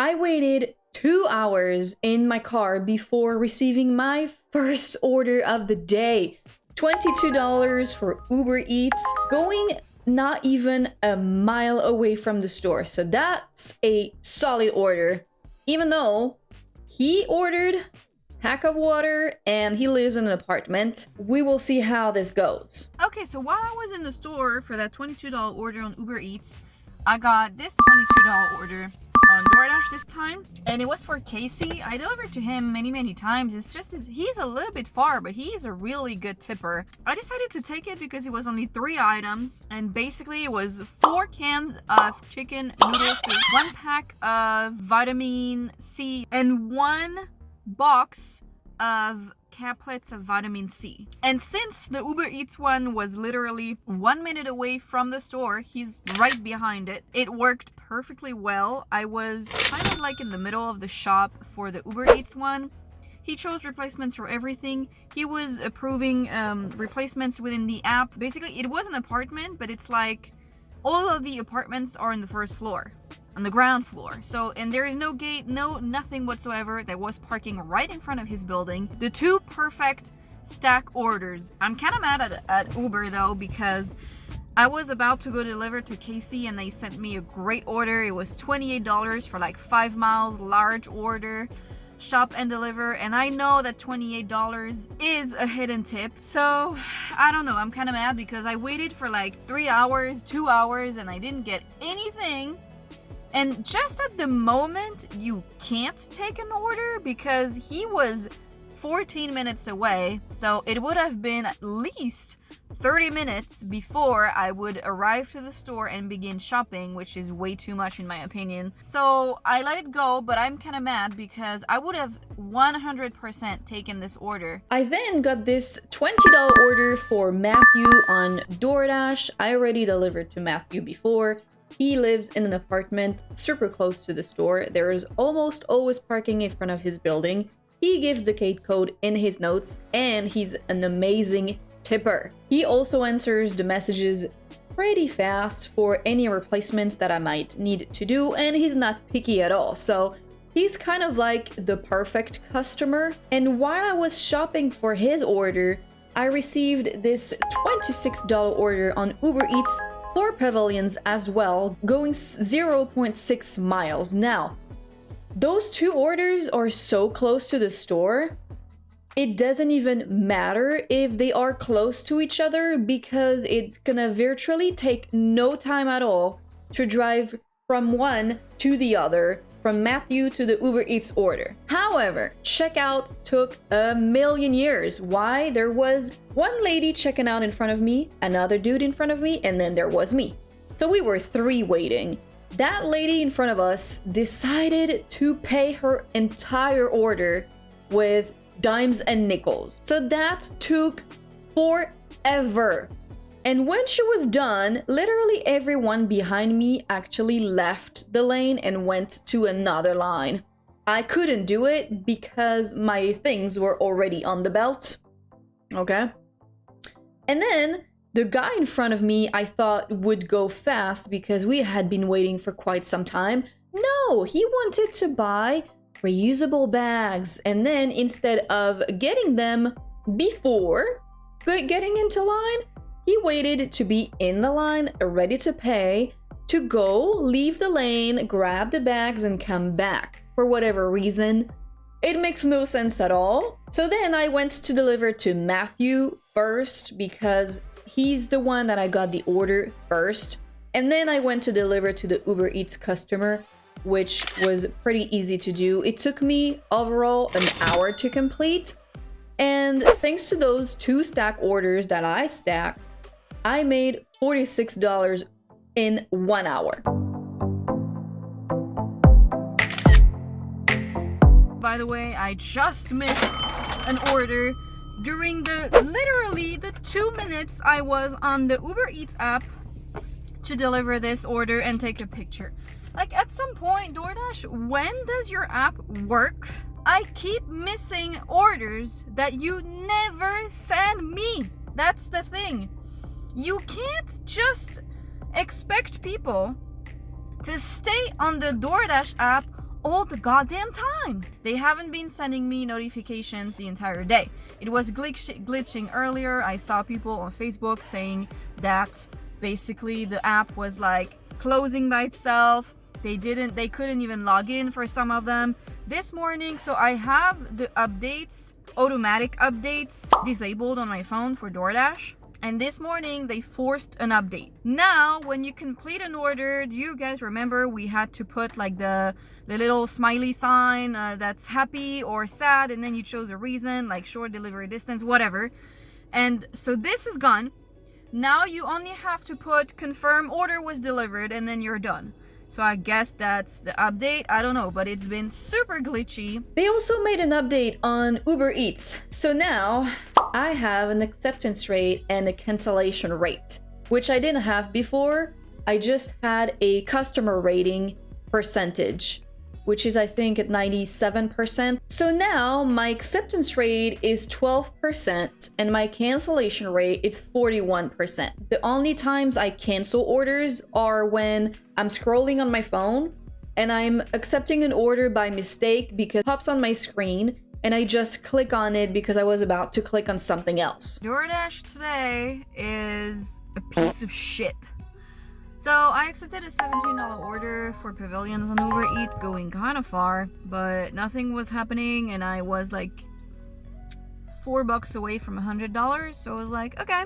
I waited 2 hours in my car before receiving my first order of the day. $22 for Uber Eats, going not even a mile away from the store. So that's a solid order, even though he ordered pack of water and he lives in an apartment. We will see how this goes. Okay, so while I was in the store for that $22 order on Uber Eats, I got this $22 order on Doordash this time, and it was for Casey. I delivered to him many times. It's just he's a little bit far, but he's a really good tipper. I decided to take it because it was only 3 items, and basically it was 4 cans of chicken noodle soup, 1 pack of vitamin C, and 1 box of caplets of vitamin C. And since the Uber Eats one was literally 1 minute away from the store, he's right behind it. It worked perfectly well. I was kind of like in the middle of the shop for the Uber Eats one. He chose replacements for everything. He was approving replacements within the app. Basically, it was an apartment, but it's like all of the apartments are on the first floor, on the ground floor. So, and there is no gate, nothing whatsoever. There was parking right in front of his building. The 2 perfect stack orders. I'm kind of mad at Uber though, because I was about to go deliver to Casey and they sent me a great order. It was $28 for like 5 miles, large order, shop and deliver. And I know that $28 is a hidden tip. So I don't know, I'm kind of mad because I waited for like 3 hours, 2 hours, and I didn't get anything. And just at the moment, you can't take an order because he was 14 minutes away. So it would have been at least 30 minutes before I would arrive to the store and begin shopping, which is way too much in my opinion. So I let it go, but I'm kind of mad because I would have 100% taken this order. I then got this $20 order for Matthew on Doordash. I already delivered to Matthew before. He lives in an apartment super close to the store. There is almost always parking in front of his building. He gives the gate code in his notes, and he's an amazing tipper. He also answers the messages pretty fast for any replacements that I might need to do, and he's not picky at all. So he's kind of like the perfect customer. And while I was shopping for his order, I received this $26 order on Uber Eats for Pavilions as well, going 0.6 miles. Now, those 2 orders are so close to the store, it doesn't even matter if they are close to each other because it's gonna virtually take no time at all to drive from one to the other, from Matthew to the Uber Eats order. However, checkout took a million years. Why? There was one lady checking out in front of me, another dude in front of me, and then there was me. So we were 3 waiting. That lady in front of us decided to pay her entire order with dimes and nickels. So that took forever. And when she was done, literally everyone behind me actually left the lane and went to another line. I couldn't do it because my things were already on the belt. Okay. And then the guy in front of me, I thought would go fast because we had been waiting for quite some time. No, he wanted to buy reusable bags. And then instead of getting them before getting into line, he waited to be in the line, ready to pay, to go, leave the lane, grab the bags, and come back. For whatever reason, it makes no sense at all. So then I went to deliver to Matthew first because he's the one that I got the order first. And then I went to deliver to the Uber Eats customer, which was pretty easy to do. It took me overall an hour to complete. And thanks to those 2 stack orders that I stacked, I made $46 in 1 hour. By the way, I just missed an order during literally the 2 minutes I was on the Uber Eats app to deliver this order and take a picture. Like, at some point, DoorDash, when does your app work? I keep missing orders that you never send me. That's the thing. You can't just expect people to stay on the DoorDash app all the goddamn time. They haven't been sending me notifications the entire day. It was glitching earlier. I saw people on Facebook saying that basically the app was like closing by itself. They couldn't even log in for some of them. This morning, so I have the updates, automatic updates disabled on my phone for DoorDash. And this morning they forced an update. Now, when you complete an order, do you guys remember we had to put like the little smiley sign that's happy or sad, and then you chose a reason like short delivery distance, whatever. And so this is gone. Now you only have to put confirm order was delivered, and then you're done. So I guess that's the update. I don't know, but it's been super glitchy. They also made an update on UberEATS. So now I have an acceptance rate and a cancellation rate, which I didn't have before. I just had a customer rating percentage, which is I think at 97%. So now my acceptance rate is 12% and my cancellation rate is 41%. The only times I cancel orders are when I'm scrolling on my phone and I'm accepting an order by mistake because it pops on my screen and I just click on it because I was about to click on something else. DoorDash today is a piece of shit. So I accepted a $17 order for pavilions on UberEATS, going kind of far, but nothing was happening and I was like $4 away from $100. So I was like, okay,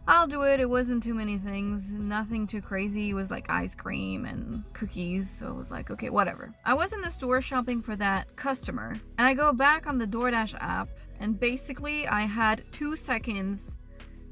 I'll do it. It wasn't too many things, nothing too crazy. It was like ice cream and cookies. So I was like, okay, whatever. I was in the store shopping for that customer and I go back on the DoorDash app and basically I had 2 seconds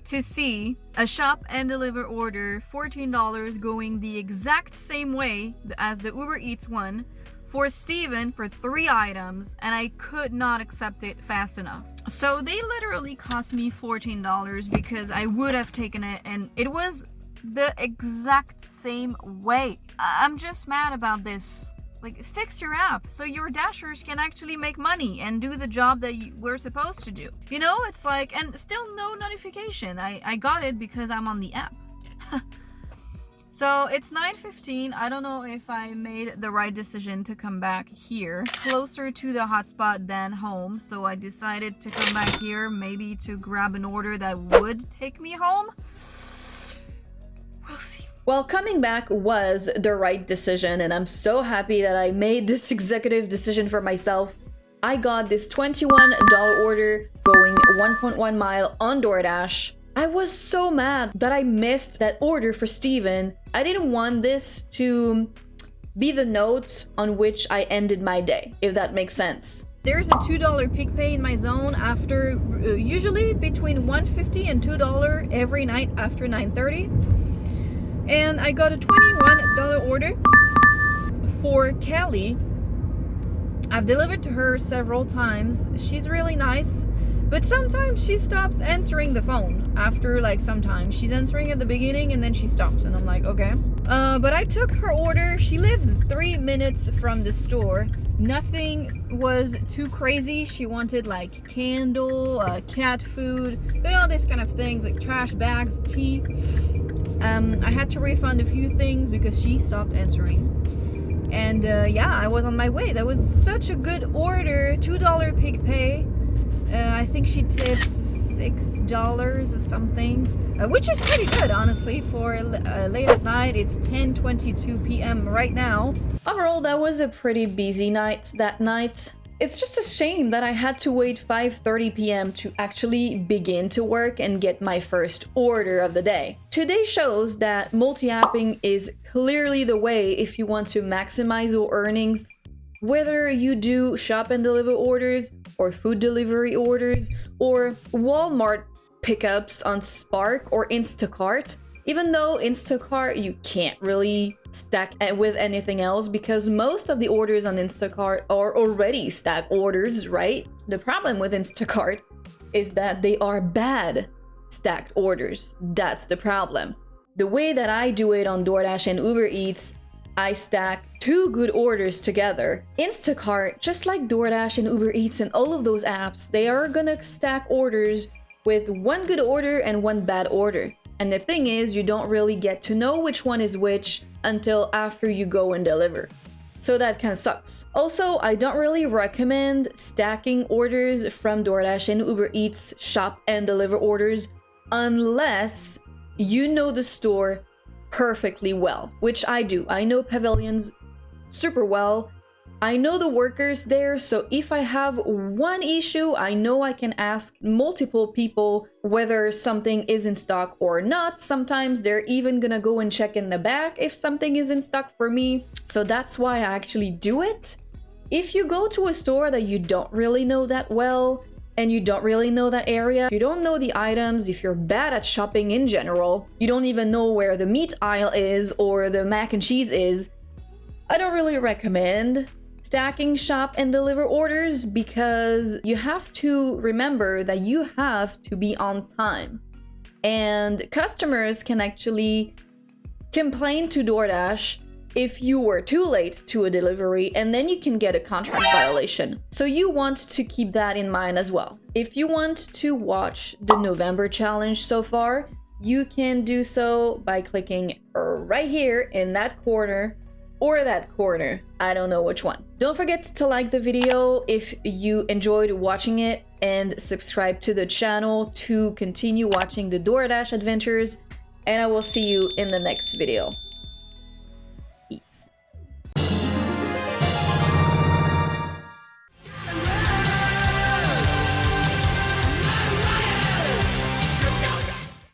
to see a shop and deliver order, $14, going the exact same way as the UberEATS one for Steven for 3 items, and I could not accept it fast enough. So they literally cost me $14 because I would have taken it and it was the exact same way. I'm just mad about this. Like, fix your app so your dashers can actually make money and do the job that we're supposed to do. You know, it's like, and still no notification. I got it because I'm on the app. So it's 9:15. I don't know if I made the right decision to come back here, closer to the hotspot than home. So I decided to come back here, maybe to grab an order that would take me home. We'll see. Well, coming back was the right decision, and I'm so happy that I made this executive decision for myself. I got this $21 order going 1.1 mile on DoorDash. I was so mad that I missed that order for Steven. I didn't want this to be the note on which I ended my day, if that makes sense. There's a $2 peak pay in my zone after, usually between $1.50 and $2 every night after 9:30. And I got a $21 order for Kelly. I've delivered to her several times. She's really nice, but sometimes she stops answering the phone after, like, sometimes she's answering at the beginning and then she stops and I'm like, okay. But I took her order. She lives 3 minutes from the store. Nothing was too crazy. She wanted like candle, cat food, you know, this kind of things, like trash bags, tea. I had to refund a few things because she stopped answering. And yeah, I was on my way. That was such a good order. $2 peak pay. I think she tipped $6 or something, which is pretty good, honestly, for late at night. It's 10:22 p.m. right now. Overall, that was a pretty busy night that night. It's just a shame that I had to wait 5:30 p.m. to actually begin to work and get my first order of the day. Today shows that multi-apping is clearly the way if you want to maximize your earnings, whether you do shop and deliver orders or food delivery orders or Walmart pickups on Spark or Instacart. Even though Instacart, you can't really stack with anything else because most of the orders on Instacart are already stacked orders, right? The problem with Instacart is that they are bad stacked orders. That's the problem. The way that I do it on Doordash and UberEATS, I stack 2 good orders together. Instacart, just like Doordash and UberEATS and all of those apps, they are gonna stack orders with 1 good order and 1 bad order. And the thing is, you don't really get to know which one is which until after you go and deliver. So that kind of sucks. Also, I don't really recommend stacking orders from DoorDash and UberEATS shop and deliver orders unless you know the store perfectly well, which I do. I know Pavilions super well. I know the workers there, so if I have one issue, I know I can ask multiple people whether something is in stock or not. Sometimes they're even gonna go and check in the back if something is in stock for me. So that's why I actually do it. If you go to a store that you don't really know that well, and you don't really know that area, you don't know the items, if you're bad at shopping in general, you don't even know where the meat aisle is or the mac and cheese is, I don't really recommend stacking shop and deliver orders, because you have to remember that you have to be on time. And customers can actually complain to DoorDash if you were too late to a delivery, and then you can get a contract violation. So you want to keep that in mind as well. If you want to watch the November challenge so far, you can do so by clicking right here in that corner, or that corner, I don't know which one. Don't forget to like the video if you enjoyed watching it, and subscribe to the channel to continue watching the DoorDash adventures, and I will see you in the next video. Peace.